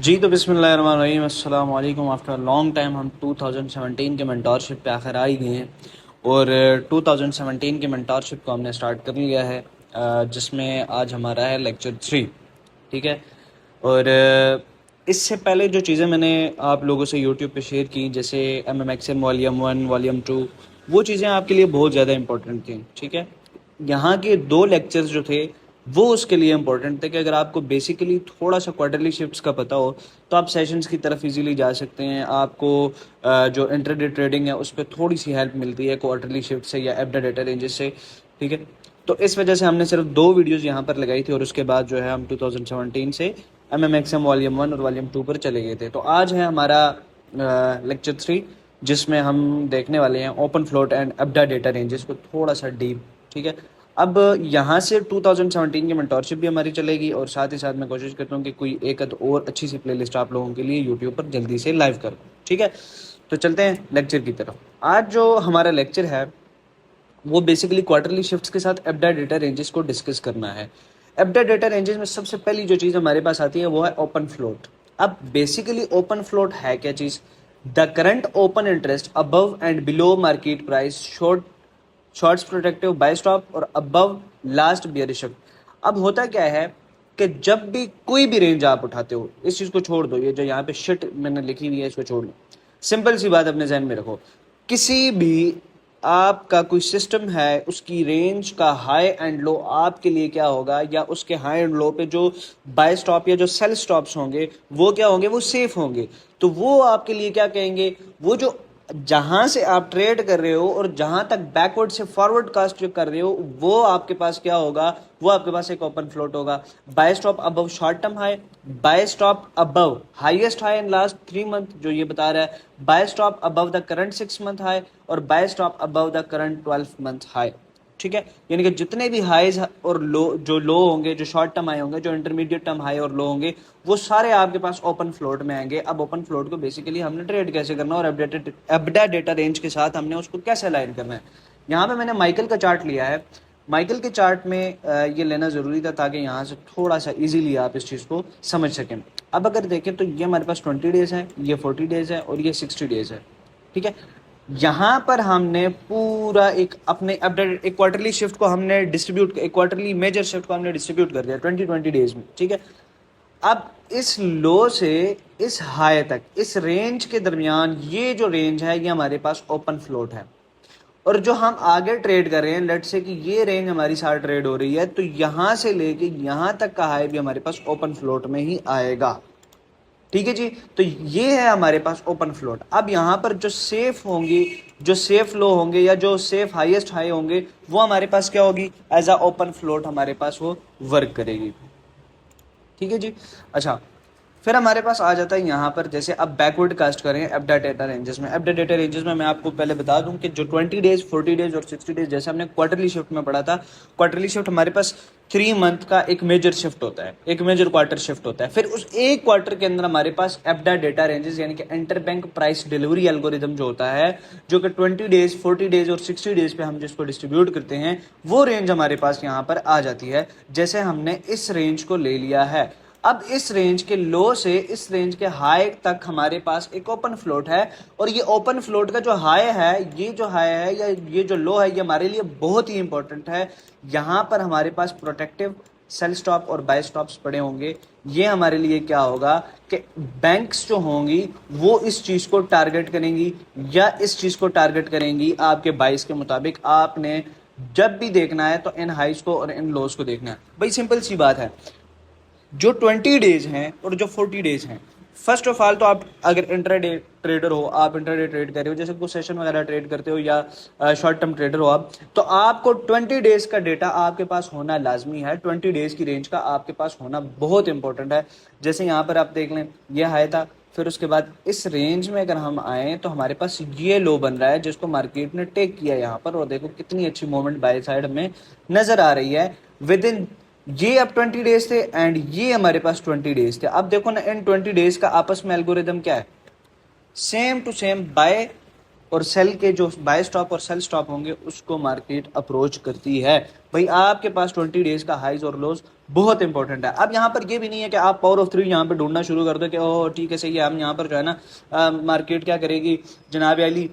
जी तो बिस्मिल्लाहिर्रहमानिर्रहीम अस्सलाम वालेकुम। आफ्टर लॉन्ग टाइम हम 2017 के मेंटोरशिप पे आखिर आ ही गए हैं और 2017 के मेंटोरशिप को हमने स्टार्ट कर लिया है, जिसमें आज हमारा है लेक्चर 3। ठीक है। और इससे पहले जो चीज़ें मैंने आप लोगों से यूट्यूब पे शेयर की, जैसे MMXM वॉल्यूम 1 वॉल्यूम 2, वो चीज़ें आपके लिए बहुत ज़्यादा इंपॉर्टेंट थी। ठीक है। यहाँ के 2 लेक्चर्स जो थे वो उसके लिए इम्पोर्टेंट थे कि अगर आपको बेसिकली थोड़ा सा क्वार्टरली शिफ्ट्स का पता हो तो आप सेशंस की तरफ इजीली जा सकते हैं। आपको जो इंट्राडे ट्रेडिंग है उस पर थोड़ी सी हेल्प मिलती है क्वार्टरली शिफ्ट से या एबडा डेटा रेंजेस से। ठीक है। तो इस वजह से हमने सिर्फ 2 वीडियोस यहाँ पर लगाई थी और उसके बाद जो है हम 2017 से MMXM वॉल्यूम 1 और वॉल्यूम 2 पर चले गए थे। तो आज है हमारा लेक्चर 3, जिसमें हम देखने वाले हैं ओपन फ्लोट एंड एबडा डेटा रेंजेस को थोड़ा सा डीप। ठीक है। अब यहाँ से 2017 की मेंटोरशिप भी हमारी चलेगी और साथ ही साथ मैं कोशिश करता हूँ कि कोई एक और अच्छी सी प्लेलिस्ट आप लोगों के लिए यूट्यूब पर जल्दी से लाइव करूँ। ठीक है। तो चलते हैं लेक्चर की तरफ। आज जो हमारा लेक्चर है वो बेसिकली क्वार्टरली शिफ्ट्स के साथ एबडा डेटा रेंजेस को डिस्कस करना है। एबडा डेटा रेंजेस में सबसे पहली जो चीज़ हमारे पास आती है वो है ओपन फ्लोट। अब बेसिकली ओपन फ्लोट है क्या चीज़? The current open interest above and below market price, shorts protective buy stop और अबव लास्ट बियरिश। अब होता क्या है कि जब भी कोई भी रेंज आप उठाते हो, इस चीज़ को छोड़ दो, ये जो यहाँ पे शिट मैंने लिखी हुई है इसको छोड़ लो। सिंपल सी बात अपने जहन में रखो, किसी भी आपका कोई सिस्टम है उसकी रेंज का हाई एंड लो आपके लिए क्या होगा, या उसके हाई एंड लो पे जो बाय स्टॉप या जो सेल स्टॉप्स होंगे वो क्या होंगे, वो सेफ होंगे। तो वो आपके लिए क्या कहेंगे, वो जो जहां से आप ट्रेड कर रहे हो और जहां तक बैकवर्ड से फॉरवर्ड कास्ट जो कर रहे हो वो आपके पास क्या होगा, वो आपके पास एक ओपन फ्लोट होगा। Buy stop above short term high, buy stop above highest high in last 3 month जो ये बता रहा है, buy stop above the current 6 month high और buy stop above the current 12 month high. ठीक है। यानी कि जितने भी हाईज और लो, जो लो होंगे, जो शॉर्ट टर्म हाई होंगे, जो इंटरमीडिएट टर्म हाई और लो होंगे, वो सारे आपके पास ओपन फ्लोट में आएंगे। अब ओपन फ्लोट को बेसिकली हमने ट्रेड कैसे करना और एबडा डेटा रेंज के साथ हमने उसको कैसे अलाइन करना है। यहाँ पे मैंने माइकल का चार्ट लिया है। माइकल के चार्ट में ये लेना ज़रूरी था ताकि यहाँ से थोड़ा सा इजीली आप इस चीज़ को समझ सकें। अब अगर देखें तो ये हमारे पास 20 डेज है, ये 40 डेज है और ये 60 डेज है। ठीक है। यहाँ पर हमने पूरा एक अपने अपडेट एक क्वार्टरली शिफ्ट को हमने डिस्ट्रीब्यूट, एक क्वार्टरली मेजर शिफ्ट को हमने डिस्ट्रीब्यूट कर दिया 20 डेज में। ठीक है। अब इस लो से इस हाई तक, इस रेंज के दरमियान ये जो रेंज है ये हमारे पास ओपन फ्लोट है। और जो हम आगे ट्रेड कर रहे हैं, लेट्स से कि ये रेंज हमारी साथ ट्रेड हो रही है, तो यहां से लेके यहां तक का हाई भी हमारे पास ओपन फ्लोट में ही आएगा। ठीक है जी। तो ये है हमारे पास ओपन फ्लोट। अब यहां पर जो सेफ होंगी, जो सेफ लो होंगे या जो सेफ हाईएस्ट हाई होंगे, वो हमारे पास क्या होगी, एज अ ओपन फ्लोट हमारे पास वो वर्क करेगी। ठीक है जी। अच्छा, फिर हमारे पास आ जाता है यहाँ पर, जैसे अब बैकवर्ड कास्ट करें एबडा डेटा रेंजेस में। एबडा डेटा रेंजेस में मैं आपको पहले बता दूं कि जो 20 डेज 40 डेज और 60 डेज, जैसे हमने क्वार्टरली शिफ्ट में पढ़ा था, क्वार्टरली शिफ्ट हमारे पास 3 मंथ का एक मेजर शिफ्ट होता है, एक मेजर क्वार्टर शिफ्ट होता है। फिर उस एक क्वार्टर के अंदर हमारे पास एबडा डेटा रेंजेस यानी कि inter bank price delivery algorithm जो होता है, जो कि 20 डेज 40 डेज और 60 डेज पे हम जिसको डिस्ट्रीब्यूट करते हैं, वो रेंज हमारे पास यहाँ पर आ जाती है। जैसे हमने इस रेंज को ले लिया है, अब इस रेंज के लो से इस रेंज के हाई तक हमारे पास एक ओपन फ्लोट है। और ये ओपन फ्लोट का जो हाई है, ये जो हाई है या ये जो लो है, ये हमारे लिए बहुत ही इंपॉर्टेंट है। यहां पर हमारे पास प्रोटेक्टिव सेल स्टॉप और बाय स्टॉप्स पड़े होंगे। ये हमारे लिए क्या होगा कि बैंक्स जो होंगी वो इस चीज को टारगेट करेंगी या इस चीज को टारगेट करेंगी आपके बाइस के मुताबिक। आपने जब भी देखना है तो इन हाइज को और इन लोज को देखना है। भाई सिंपल सी बात है, जो 20 डेज हैं और जो 40 डेज हैं, फर्स्ट ऑफ ऑल तो आप अगर इंट्राडे ट्रेडर हो, आप इंट्राडे ट्रेड कर रहे हो, जैसे कोई सेशन वगैरह ट्रेड करते हो या शॉर्ट टर्म ट्रेडर हो आप, तो आपको 20 डेज का डेटा आपके पास होना लाजमी है। 20 डेज की रेंज का आपके पास होना बहुत इंपॉर्टेंट है। जैसे यहाँ पर आप देख लें, ये हाई था, फिर उसके बाद इस रेंज में अगर हम आए तो हमारे पास ये लो बन रहा है जिसको मार्केट ने टेक किया यहाँ पर, और देखो कितनी अच्छी मूवमेंट बाय साइड में नजर आ रही है। विद इन ये अब 20 डेज थे एंड ये हमारे पास 20 डेज थे। अब देखो ना, इन 20 डेज का आपस में एल्गोरिदम क्या है, सेम टू सेम बाय और सेल के जो बाय स्टॉप और सेल स्टॉप होंगे उसको मार्केट अप्रोच करती है। भाई आपके पास 20 डेज का हाइज और लोज बहुत इंपॉर्टेंट है। अब यहाँ पर ये भी नहीं है कि आप पावर ऑफ 3 यहाँ पे ढूंढना शुरू कर दो कि ओह ठीक है सही है, हम यहाँ पर जो है ना मार्केट क्या करेगी जनाब अली,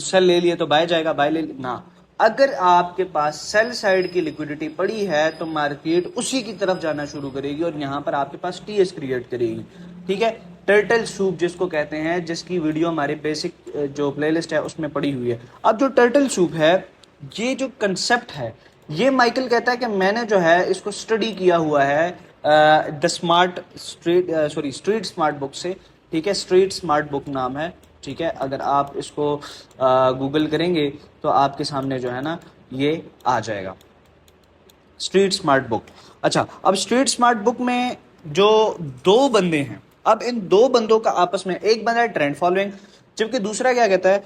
सेल ले लिए तो बाय जाएगा, बाय ले ना। अगर आपके पास सेल साइड की लिक्विडिटी पड़ी है तो मार्केट उसी की तरफ जाना शुरू करेगी और यहाँ पर आपके पास टीएस क्रिएट करेगी। ठीक है, टर्टल सूप जिसको कहते हैं, जिसकी वीडियो हमारे बेसिक जो प्लेलिस्ट है उसमें पड़ी हुई है। अब जो टर्टल सूप है, ये जो कंसेप्ट है, ये माइकल कहता है कि मैंने जो है इसको स्टडी किया हुआ है the smart street smart book से। ठीक है, स्ट्रीट स्मार्ट बुक नाम है। ठीक है, अगर आप इसको गूगल करेंगे तो आपके सामने जो है ना ये आ जाएगा, स्ट्रीट स्मार्ट बुक। अच्छा, अब स्ट्रीट स्मार्ट बुक में जो दो बंदे हैं, अब इन दो बंदों का आपस में, एक बंदा है ट्रेंड फॉलोइंग, जबकि दूसरा क्या कहता है,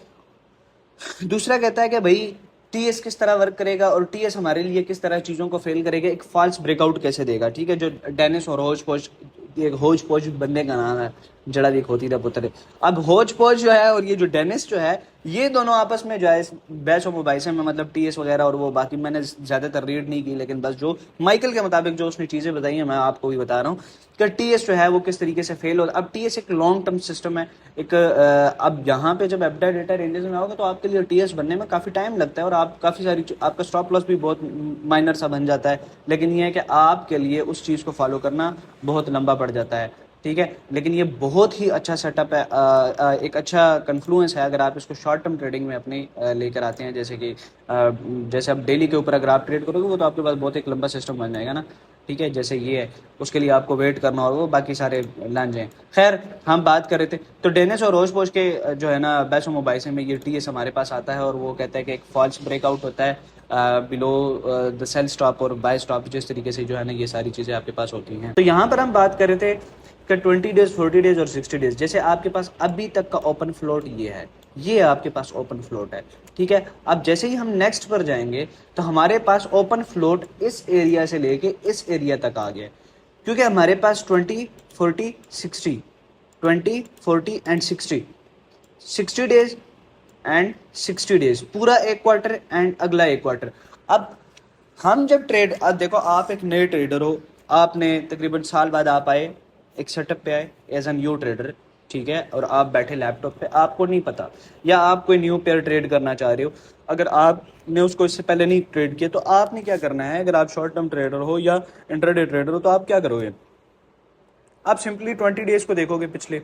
दूसरा कहता है कि भाई टीएस किस तरह वर्क करेगा और टीएस हमारे लिए किस तरह चीज़ों को फेल करेगा, एक फॉल्स ब्रेकआउट कैसे देगा। ठीक है, जो डेनिस और होज पोज, एक होज पोज बंदे का नाम है, जड़ा भी खोती था पुत्र। अब होज पोज जो है और ये जो डेनिस जो है, ये दोनों आपस में जो है बैच और मुबाइसे में, मतलब टीएस वगैरह और वो बाकी मैंने ज़्यादातर रीड नहीं की, लेकिन बस जो माइकल के मुताबिक जो उसने चीज़ें बताई हैं मैं आपको भी बता रहा हूँ कि टीएस जो है वो किस तरीके से फेल हो। अब टीएस एक लॉन्ग टर्म सिस्टम है, एक अब यहाँ पे जब एबडा डेटा रेंजेस में आओगे तो आपके लिए टीएस बनने में काफ़ी टाइम लगता है और आप काफ़ी सारी आपका स्टॉप लॉस भी बहुत माइनर सा बन जाता है, लेकिन ये है कि आपके लिए उस चीज़ को फॉलो करना बहुत लंबा पड़ जाता है। ठीक है, लेकिन ये बहुत ही अच्छा सेटअप है, एक अच्छा कन्फ्लुएंस है अगर आप इसको शॉर्ट टर्म ट्रेडिंग में अपनी लेकर आते हैं। जैसे कि जैसे आप डेली के ऊपर अगर आप ट्रेड करोगे वो तो आपके पास बहुत एक लंबा सिस्टम बन जाएगा ना। ठीक है, जैसे ये है, उसके लिए आपको वेट करना और वो बाकी सारे लांझे हैं। खैर, हम बात कर रहे थे तो डेनिस और रोज पोज के जो है ना बैसो मोबाइसे में ये टीएस हमारे पास आता है और वो कहता है कि एक फॉल्स ब्रेकआउट होता है बिलो द सेल स्टॉप और बाय स्टॉप, जिस तरीके से जो है ना ये सारी चीज़ें आपके पास होती हैं। तो यहाँ पर हम बात कर रहे थे कि 20 डेज, 40 डेज और 60 डेज, जैसे आपके पास अभी तक का ओपन फ्लोट ये है, ये आपके पास ओपन फ्लोट है। ठीक है, अब जैसे ही हम नेक्स्ट पर जाएंगे तो हमारे पास ओपन फ्लोट इस एरिया से लेके इस एरिया तक आ गया, क्योंकि हमारे पास 20, 40, 60, 20, 40 एंड 60, 60 डेज एंड 60 डेज, पूरा एक क्वार्टर एंड अगला एक क्वार्टर। अब हम जब ट्रेड, अब देखो आप एक नए ट्रेडर हो, आपने तकरीबन साल बाद आप आए, एक सेटअप पे आए एज एन न्यू ट्रेडर। ठीक है, और आप बैठे लैपटॉप पे, आपको नहीं पता, या आप कोई न्यू पेयर ट्रेड करना चाह रहे हो, अगर आपने उसको इससे पहले नहीं ट्रेड किया तो आपने क्या करना है, अगर आप शॉर्ट टर्म ट्रेडर हो या इंट्राडे ट्रेडर हो तो आप क्या करोगे, आप सिंपली 20 डेज को देखोगे, पिछले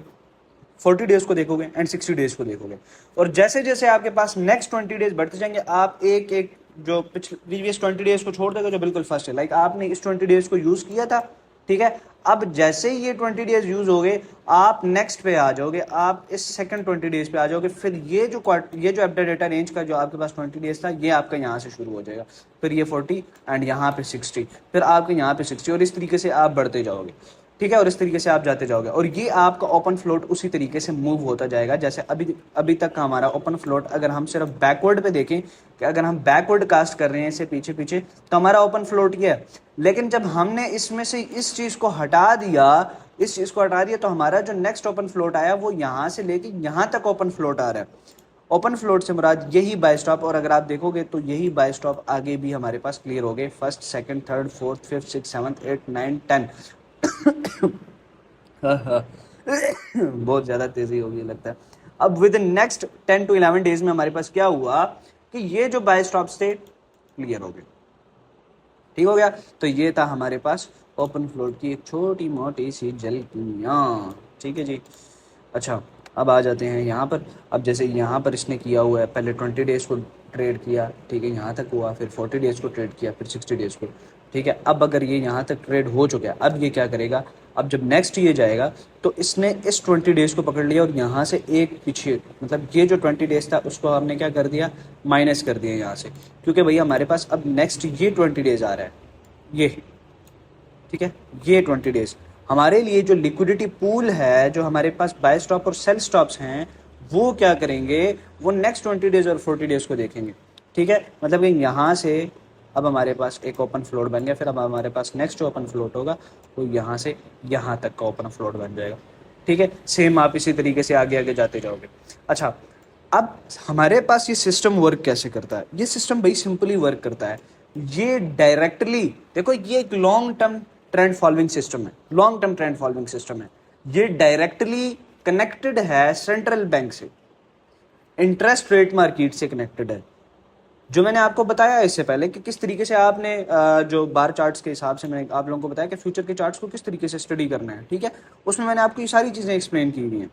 40 डेज को देखोगे एंड 60 डेज को देखोगे, और जैसे जैसे आपके पास नेक्स्ट 20 डेज बढ़ते जाएंगे आप एक एक जो पिछले प्रीवियस 20 डेज को छोड़ देगा जो बिल्कुल फर्स्ट है, लाइक आपने इस 20 डेज को यूज किया था। ठीक है, अब जैसे ही ये 20 डेज यूज हो गए आप नेक्स्ट पे आ जाओगे, आप इस सेकंड 20 डेज पे आ जाओगे, फिर ये जो अपडेट डेटा रेंज का जो आपके पास 20 डेज था ये आपका यहाँ से शुरू हो जाएगा, फिर ये 40 एंड यहाँ पे 60, फिर आपके यहाँ पे 60, और इस तरीके से आप बढ़ते जाओगे। ठीक है, और इस तरीके से आप जाते जाओगे और ये आपका ओपन फ्लोट उसी तरीके से मूव होता जाएगा जैसे अभी तक का हमारा ओपन फ्लोट। अगर हम सिर्फ बैकवर्ड पे देखें कि अगर हम बैकवर्ड कास्ट कर रहे हैं इसे पीछे पीछे तो हमारा ओपन फ्लोट ये है, लेकिन जब हमने इसमें से इस चीज़ को हटा दिया तो हमारा जो नेक्स्ट ओपन फ्लोट आया वो यहाँ से लेके यहाँ तक ओपन फ्लोट आ रहा है। ओपन फ्लोट से मुराद यही बाय स्टॉप, और अगर आप देखोगे तो यही बाय स्टॉप आगे भी हमारे पास क्लियर हो गए, first, second, third, fourth, fifth, six, seventh, 8, 9, 10। बहुत ज़्यादा तेज़ी होगी लगता है। अब with in next 10 to 11 days में हमारे पास क्या हुआ कि ये जो बाय स्टॉप्स थे क्लियर हो गए। ठीक हो गया, तो ये था हमारे पास ओपन फ्लोट की एक छोटी मोटी सी झलकियाँ। ठीक है जी। अच्छा, अब आ जाते हैं यहाँ पर। अब जैसे यहाँ पर इसने किया हुआ है, पहले 20 डेज को ट्रेड किया, ठीक है, यहाँ तक हुआ, फिर 40 डेज को ट्रेड किया, फिर 60 डेज को। ठीक है, अब अगर ये यहाँ तक ट्रेड हो चुका है, अब ये क्या करेगा, अब जब नेक्स्ट ये जाएगा तो इसने इस 20 डेज को पकड़ लिया और यहाँ से एक पीछे, मतलब ये जो 20 डेज था उसको हमने क्या कर दिया, माइनस कर दिया यहाँ से, क्योंकि भैया हमारे पास अब नेक्स्ट ये 20 डेज आ रहा है, ये ठीक है, ये 20 डेज हमारे लिए जो लिक्विडिटी पूल है, जो हमारे पास बाय स्टॉप और सेल स्टॉप्स हैं, वो क्या करेंगे, वो नेक्स्ट 20 डेज और 40 डेज को देखेंगे। ठीक है, मतलब कि यहाँ से अब हमारे पास एक ओपन फ्लोट बन गया, फिर अब हमारे पास नेक्स्ट ओपन फ्लोट होगा तो यहाँ से यहाँ तक का ओपन फ्लोट बन जाएगा। ठीक है, सेम आप इसी तरीके से आगे आगे जाते जाओगे। अच्छा, अब हमारे पास ये सिस्टम वर्क कैसे करता है? ये सिस्टम भाई सिंपली वर्क करता है। ये डायरेक्टली देखो, ये एक long term trend following system है, long term trend following system है। ये डायरेक्टली कनेक्टेड है सेंट्रल बैंक से, इंटरेस्ट रेट मार्केट से कनेक्टेड है। जो मैंने आपको बताया इससे पहले कि किस तरीके से आपने जो बार चार्ट्स के हिसाब से मैंने आप लोगों को बताया कि फ्यूचर के चार्ट्स को किस तरीके से स्टडी करना है, ठीक है। उसमें मैंने आपको ये सारी चीज़ें एक्सप्लेन की हुई हैं,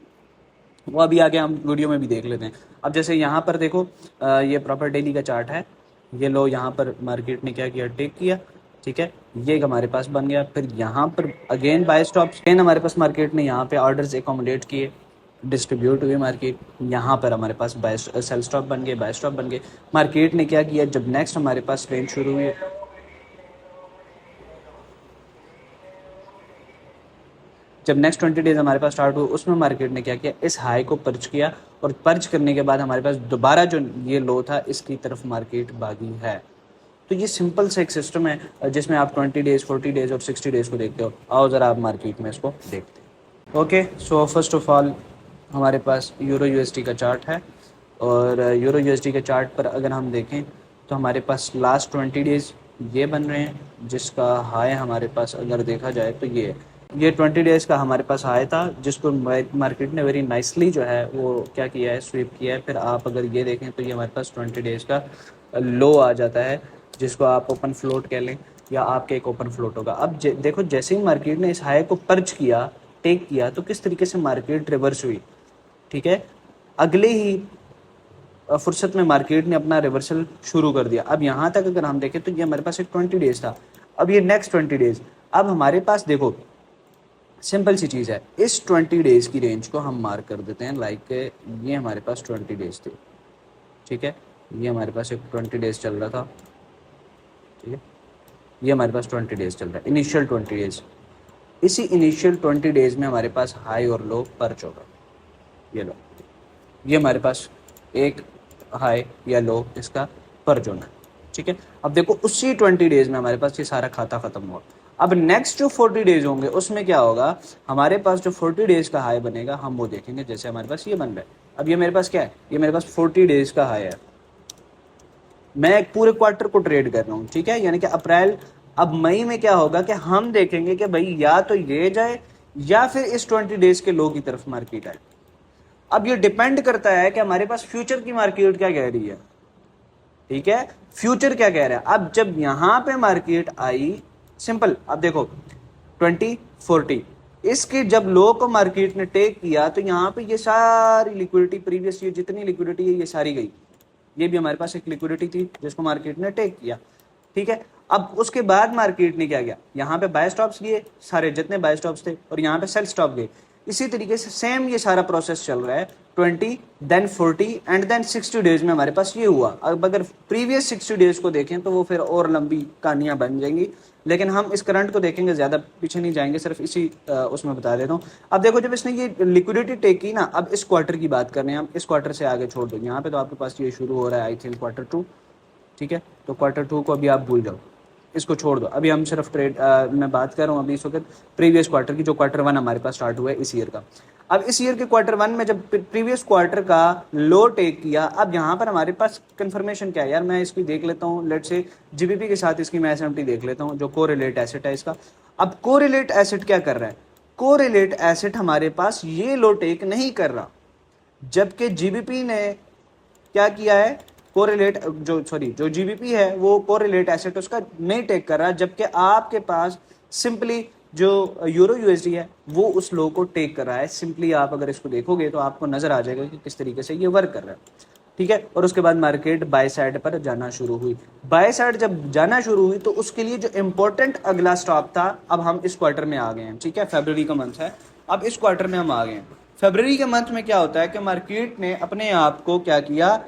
वो अभी आगे हम वीडियो में भी देख लेते हैं। अब जैसे यहाँ पर देखो, ये प्रॉपर डेली का चार्ट है। ये लो, यहाँ पर मार्केट ने क्या किया, टेक किया, ठीक है। ये हमारे पास बन गया। फिर यहाँ पर अगेन बाय स्टॉप्स, अगेन हमारे पास मार्केट ने यहाँ पे ऑर्डर्स एकोमोडेट किए, डिस्ट्रीब्यूट हुए मार्केट। यहाँ पर हमारे पास बाय सेल स्टॉप बन गए, बाय स्टॉप बन गए। मार्केट ने क्या किया, जब नेक्स्ट हमारे पास ट्रेंड शुरू हुई, जब नेक्स्ट 20 डेज हमारे पास स्टार्ट हुए, उसमें मार्केट ने क्या किया, इस हाई को पर्च किया, और पर्च करने के बाद हमारे पास दोबारा जो ये लो था, इसकी तरफ मार्केट भागी है। तो ये सिंपल सा एक सिस्टम है जिसमें आप 20 डेज, 40 डेज और 60 डेज को देखते हो। आओ ज़रा आप मार्केट में इसको देखते हैं। Okay, so first of all हमारे पास यूरो यूएसडी का चार्ट है, और यूरो यूएसडी के चार्ट पर अगर हम देखें तो हमारे पास लास्ट 20 डेज ये बन रहे हैं, जिसका हाई हमारे पास अगर देखा जाए तो ये 20 डेज़ का हमारे पास हाई था, जिसको मार्केट ने वेरी नाइसली जो है वो क्या किया है, स्वीप किया है। फिर आप अगर ये देखें तो ये हमारे पास 20 डेज़ का लो आ जाता है, जिसको आप ओपन फ्लोट कह लें, या आपके एक ओपन फ्लोट होगा। अब देखो, जैसे ही मार्केट ने इस हाई को पर्च किया, टेक किया, तो किस तरीके से मार्केट रिवर्स हुई, ठीक है। अगले ही फुर्सत में मार्केट ने अपना रिवर्सल शुरू कर दिया। अब यहाँ तक अगर हम देखें तो ये हमारे पास एक 20 डेज़ था। अब ये नेक्स्ट 20 डेज़, अब हमारे पास देखो सिंपल सी चीज़ है, इस 20 डेज़ की रेंज को हम मार्क कर देते हैं। लाइक ये हमारे पास 20 डेज़ थे, ठीक है। ये हमारे पास एक 20 डेज़ चल रहा था, ठीक है। ये हमारे पास 20 डेज़ चल रहा है, इनिशियल 20 डेज़। इसी इनिशियल 20 डेज़ में हमारे पास हाई और लो पर्च होगा। ये लो, ये हमारे पास एक हाई या लो इसका पर्च होना है, ठीक है। अब देखो, उसी 20 डेज़ में हमारे पास ये सारा खाता ख़त्म हुआ। अब नेक्स्ट जो 40 डेज होंगे उसमें क्या होगा, हमारे पास जो 40 डेज का हाई बनेगा हम वो देखेंगे। जैसे हमारे पास ये बन रहा है, अब ये मेरे पास क्या है, ये मेरे पास 40 डेज का हाई है। मैं एक पूरे क्वार्टर को ट्रेड कर रहा हूँ, ठीक है, यानी कि अप्रैल। अब मई में क्या होगा कि हम देखेंगे कि भाई या तो ये जाए या फिर इस 20 डेज के लो की तरफ मार्केट आए। अब ये डिपेंड करता है कि हमारे पास फ्यूचर की मार्केट क्या कह रही है, ठीक है, फ्यूचर क्या कह रहा है। अब जब यहाँ पे मार्केट आई, सिंपल, अब देखो 2040 इसके जब लो को मार्केट ने टेक किया, तो यहाँ पे ये सारी लिक्विडिटी, प्रीवियस ईयर जितनी लिक्विडिटी है ये सारी गई। ये भी हमारे पास एक लिक्विडिटी थी जिसको मार्केट ने टेक किया, ठीक है। अब उसके बाद मार्केट ने क्या किया, यहाँ पे बाय स्टॉप्स लिए, सारे जितने बाय स्टॉप्स थे, और यहाँ पे सेल स्टॉप गए। इसी तरीके से सेम ये सारा प्रोसेस चल रहा है। 20 देन 40 एंड देन 60 डेज में हमारे पास ये हुआ। अब अगर प्रीवियस 60 डेज को देखें तो वो फिर और लंबी कहानियां बन जाएंगी, लेकिन हम इस करंट को देखेंगे, ज़्यादा पीछे नहीं जाएंगे, सिर्फ इसी उसमें बता देता हूँ। अब देखो, जब इसने ये लिक्विडिटी टेक की ना, अब इस क्वार्टर की बात कर रहे हैं हम, इस क्वार्टर से आगे छोड़ दो। यहाँ पे तो आपके पास ये शुरू हो रहा है आई थिंक Q2, ठीक है। तो Q2 को अभी आप भूल जाओ, इसको छोड़ दो। अभी हम सिर्फ ट्रेड मैं बात कर रहा हूँ अभी इस वक्त प्रीवियस क्वार्टर की, जो Q1 हमारे पास स्टार्ट हुआ है इस ईयर का। अब इस ईयर के Q1 में जब प्रीवियस क्वार्टर का लो टेक किया, अब यहाँ पर हमारे पास कंफर्मेशन क्या है यार, मैं इसकी देख लेता हूँ, लेट्स से जीबीपी के साथ इसकी मैं एसएमटी देख लेता हूँ, जो कोरिलेट एसेट है इसका। अब कोरिलेट एसेट क्या कर रहा है, कोरिलेट एसेट हमारे पास ये लो टेक नहीं कर रहा, जबकि जीबीपी ने क्या किया है, कोरिलेट जो जीबीपी है वो कोरिलेट एसेट उसका नहीं टेक कर रहा, जबकि आपके पास सिंपली जो यूरो यूएसडी है वो उस लो को टेक कर रहा है। सिंपली आप अगर इसको देखोगे तो आपको नजर आ जाएगा कि किस तरीके से ये वर्क कर रहा है, ठीक है। और उसके बाद मार्केट बाय साइड पर जाना शुरू हुई। बाय साइड जब जाना शुरू हुई तो उसके लिए जो इंपॉर्टेंट अगला स्टॉप था, अब हम इस क्वार्टर में आ गए हैं, ठीक है। फरवरी का मंथ है, अब इस क्वार्टर में हम आ गए हैं। फरवरी के मंथ में क्या होता है कि मार्केट ने अपने आप को क्या किया,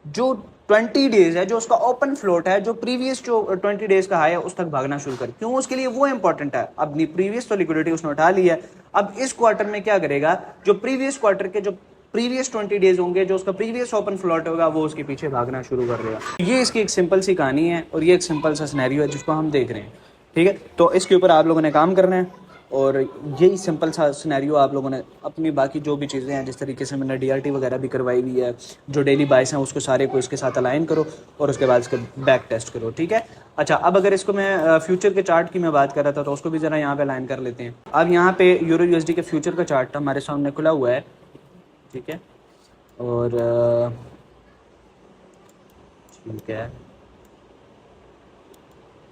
जो 20 डेज है, जो उसका ओपन फ्लोट है, जो प्रीवियस जो 20 डेज का हाई है उस तक भागना शुरू कर। क्यों, उसके लिए वो इंपॉर्टेंट है। अब प्रीवियस तो लिक्विडिटी उसने उठा ली है, अब इस क्वार्टर में क्या करेगा, जो प्रीवियस क्वार्टर के जो प्रीवियस 20 डेज होंगे, जो उसका प्रीवियस ओपन फ्लोट होगा, वो उसके पीछे भागना शुरू कर देगा। ये इसकी एक सिंपल सी कहानी है और ये एक सिंपल सा सिनेरियो है जिसको हम देख रहे हैं, ठीक है। तो इसके ऊपर आप लोगों ने काम करना है। और यही सिंपल सा सिनेरियो आप लोगों ने अपनी बाकी जो भी चीज़ें हैं, जिस तरीके से मैंने DRT वगैरह भी करवाई हुई है, जो डेली बाइस हैं उसको सारे को इसके साथ अलाइन करो और उसके बाद इसके बैक टेस्ट करो, ठीक है। अच्छा, अब अगर इसको मैं फ्यूचर के चार्ट की मैं बात कर रहा था तो उसको भी ज़रा यहाँ पे अलाइन कर लेते हैं। अब यहाँ पे यूरो USD के फ्यूचर का चार्ट हमारे सामने खुला हुआ है, ठीक है। और ठीक है,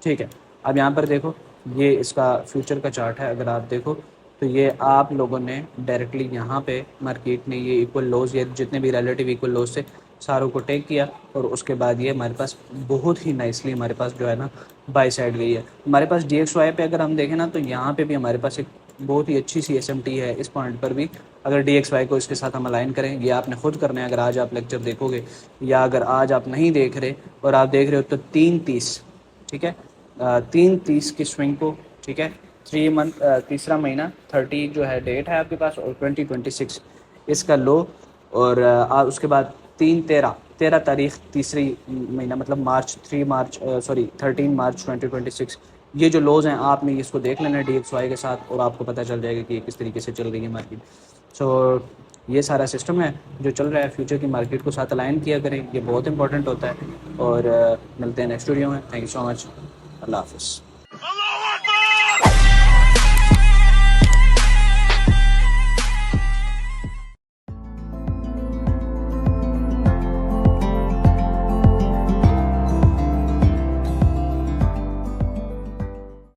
ठीक है। अब यहाँ पर देखो, ये इसका फ्यूचर का चार्ट है। अगर आप देखो तो ये आप लोगों ने डायरेक्टली यहाँ पे मार्केट ने ये इक्वल लॉस, ये जितने भी रिलेटिव इक्वल लॉस से सारों को टेक किया और उसके बाद ये हमारे पास बहुत ही नाइसली हमारे पास जो है ना बाई साइड गई है। हमारे पास DXY पे अगर हम देखें ना तो यहाँ पे भी हमारे पास एक बहुत ही अच्छी सी SMT है। इस पॉइंट पर भी अगर DXY को इसके साथ हम अलाइन करें, ये आपने खुद करना है। अगर आज आप लेक्चर देखोगे या अगर आज आप नहीं देख रहे और आप देख रहे हो तो 3:30, ठीक है, 3:30 की स्विंग को, ठीक है, 3 मंथ, तीसरा महीना 30 जो है डेट है आपके पास और 2026 इसका लो। और उसके बाद 13 तारीख तीसरी महीना मतलब मार्च 13 मार्च 2026 ये जो लोज हैं आपने इसको देख लेना है DXY के साथ और आपको पता चल जाएगा कि ये किस तरीके से चल रही है मार्केट। सो ये सारा सिस्टम है जो चल रहा है। फ्यूचर की मार्केट को साथ अलाइन किया करें, ये बहुत इंपॉर्टेंट होता है। और मिलते हैं नेक्स्ट वीडियो में। Thank you so much. अल्लाह हाफ़िज़।